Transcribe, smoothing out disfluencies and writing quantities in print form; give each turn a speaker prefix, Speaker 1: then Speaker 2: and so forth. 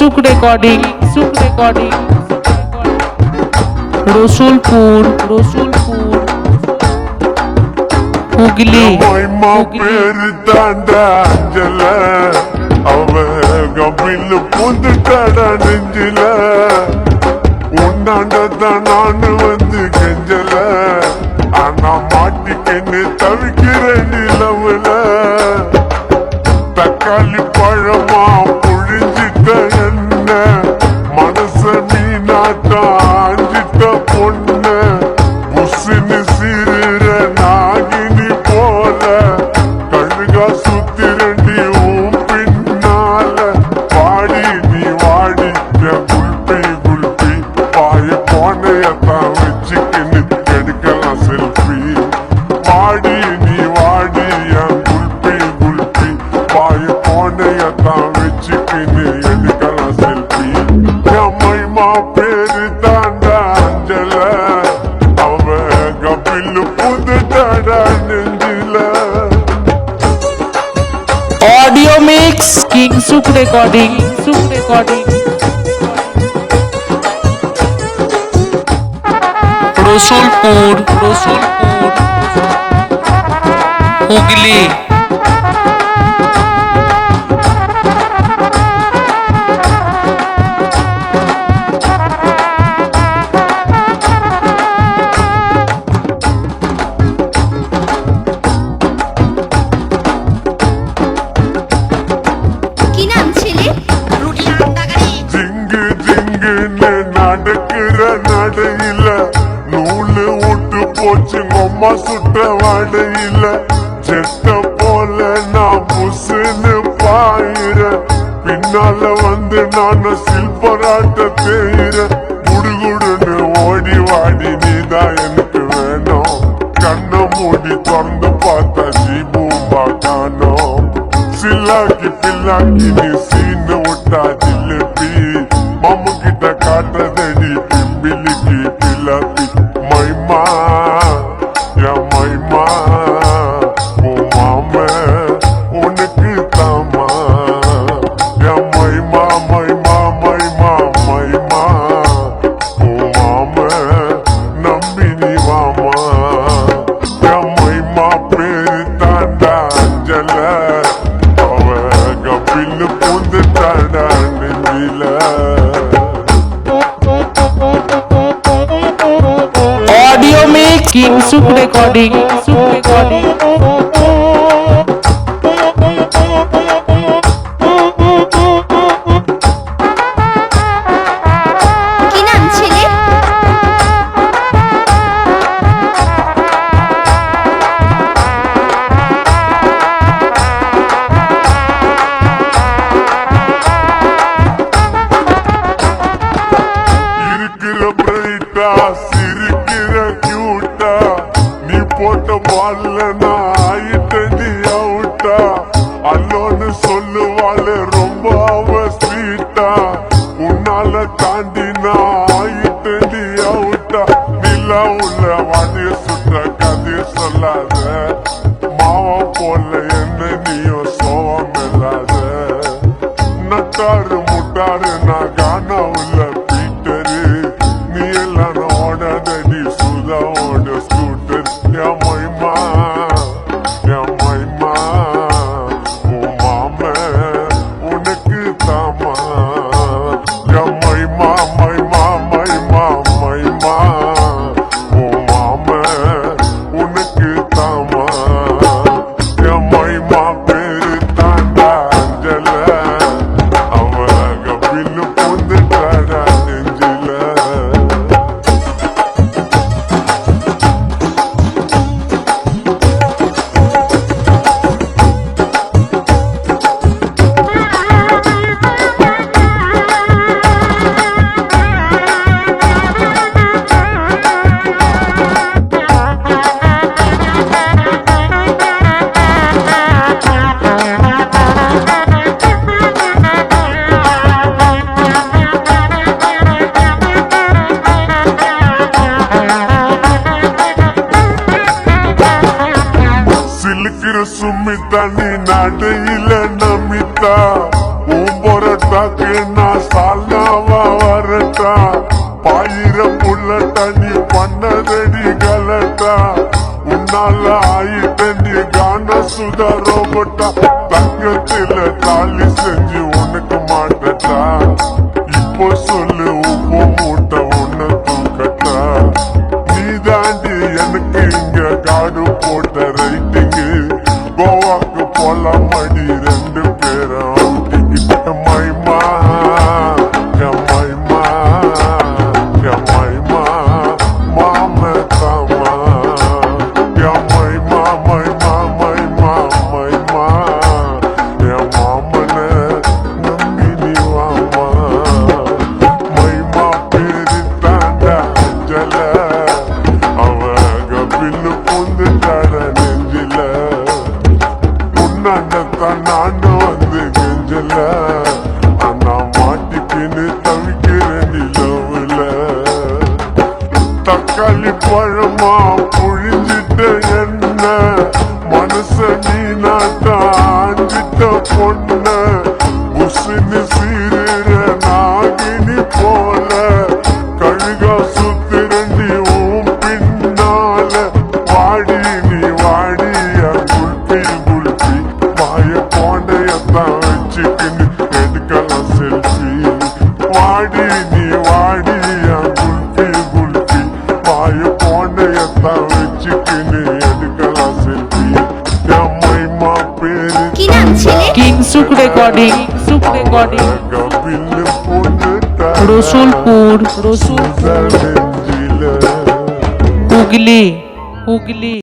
Speaker 1: সুখ রেকর্ডিং রসুলপুর হুগলি
Speaker 2: தாண்டாஞ்சல அவ கபில் புந்துட்டாட நெஞ்சில உன்னாண்டதான் நானு வந்து கெஞ்சல ஆனா மாட்டிக்கன்னு தவிக்கிறேன் நிலவுல தக்காளி பழமா புழிஞ்சிட்ட என்ன மனச மீனாட்டா ஆஞ்சிட்ட பொண்ண புசுன்னு சிறுற நாகினி போல கழுகா சுத்திரண்டி பின்னால வாடி நீ வாடி குல்பி பாய போனையத்தான் வச்சுக்கின்னு எடுக்கலாம் செல்ஃபி வாடி நீ வாடி குல்பி பாய போனையத்தான் வச்சுக்கின்னு எடுக்கலாம் செல்ஃபி மைமா பேரு தாண்டா அஞ்சல அவ கபில் புதுட்டாடா நெஞ்சில
Speaker 1: ऑडियो मिक्स किंग सुख रिकॉर्डिंग रसुलपुर हुगली
Speaker 2: ஜிங்கு ஜிங்குன்னு நடக்கிற நடையில நூலு விட்டு போச்சு அம்மா சுட்ட வடையில செத்த போல நான் புசுன்னு பாயிர பின்னால வந்து நான் சில்பராட்ட தேயிற குடுகுடுன்னு ஓடி வாடி நீதான் எனக்கு வேணும் கண்ணை மூடி திறந்து பார்த்தா ஜீபூம்பா காணோம் சில்லாக்கி பில்லாக்கி நீ சீன விட்டா ஜிலேபி மாமு கிட்ட காட்டுறதடி பிம்பிலிக்கு பிலாப்பி மைமா என் மைமா உன் மாம உனக்கு தாமா என் மைமா உன் மாம நம்பி நீ வாமா என் மைமா பேரு தாண்டா அஞ்சல கபில் புந்துட்டாடா நெஞ்சில
Speaker 1: ऑडियो मिक्स किंग सुख रिकॉर्डिंग
Speaker 2: இருக்கிற பிரைட்டா சிரிக்கிற கியூட்டா நீ போட்ட பால்ல நான் ஆயிட்டடி அவுட்டா அல்லோன்னு சொல்லுவாள் ரொம்ப அவ ஸ்வீட்டா உன்னால தாண்டி நான் ஆயிட்டடி அவுட்டா நிலா உள்ள வாடிய சுற்ற கதைய சொல்லாத மாவா போல என்ன நீயும் சோகம் இல்லாத நட்டாரு முட்டாரு நான் காணா உள்ள பீட்டரு நீ எல்லாம் ஓடாதடி சுதாவோட ஸ்கூட்டர் என் மைமா உன் மாம உனக்கு தாமா என் மைமா உன் மாம உனக்கு தாமா என் மைமா பேரு தாண்டா அஞ்சல அவ கபில் புந்துட்டாடா நெஞ்சில சிலுக்கிற சுமிதா நீ நடையில நமிதா உம்பொரட்டாக்கு நான் சால்னாவா வரட்டா பாயிரம் புள்ளட்டா நீ பண்ணதடி கலட்டா உன்னால ஆயிட்டண்டி கான சுதா ரோபட்டா தங்கத்துல தாலி செஞ்சு உனக்கு மாட்டட்டா இப்போ சொல்லு உப்பு மூட்டை உன்னை தூக்கட்டா நீ தாண்டி எனக்கு இங்க காடு போட்ட ரைட்டிங்கு கோவாக்கு போலாம் மடி ரெண்டு பேரும் மைமா மைமா மைமா மாம தாமா மைமா மைமா மைமா மைமா என் மாமன நம்பி நீ வாமா மைமா பேரு தாண்டா அஞ்சல அவங்க பின்னு புந்துட்டாட நெஞ்சில உன்னாண்டத்தான் நானு வந்து கெஞ்சல ஆனா மாட்டிக்கின்னு தவிக்கிறேன் நிலவுல தக்காளி பழமா புழிஞ்சிட்ட என்ன மனச நீ நாட்டாஞ்சிட்ட பொண்ண உசுன்னு சீருற நாகினி போல கழுகா சுத்திரண்டி உன் பின்னால வாடி நீ வாடிய குல்பி குல்பி வாய போண்டையத்தான் வச்சுக்கின்னு எடுக்கலாம் செல்ஃபி வாடி நீ வாடிய குல்பி குல்பி வாய போண்டையத்தான் வச்சுக்கின்னு எடுக்கலாம் செல்ஃபி மைமா பேரு
Speaker 3: কি নাম ছেলে?
Speaker 1: কিংসুক রেকর্ডিং
Speaker 2: গবিল পুনটা
Speaker 1: রসুলপুর
Speaker 2: নெஞ்சில
Speaker 1: হুগলি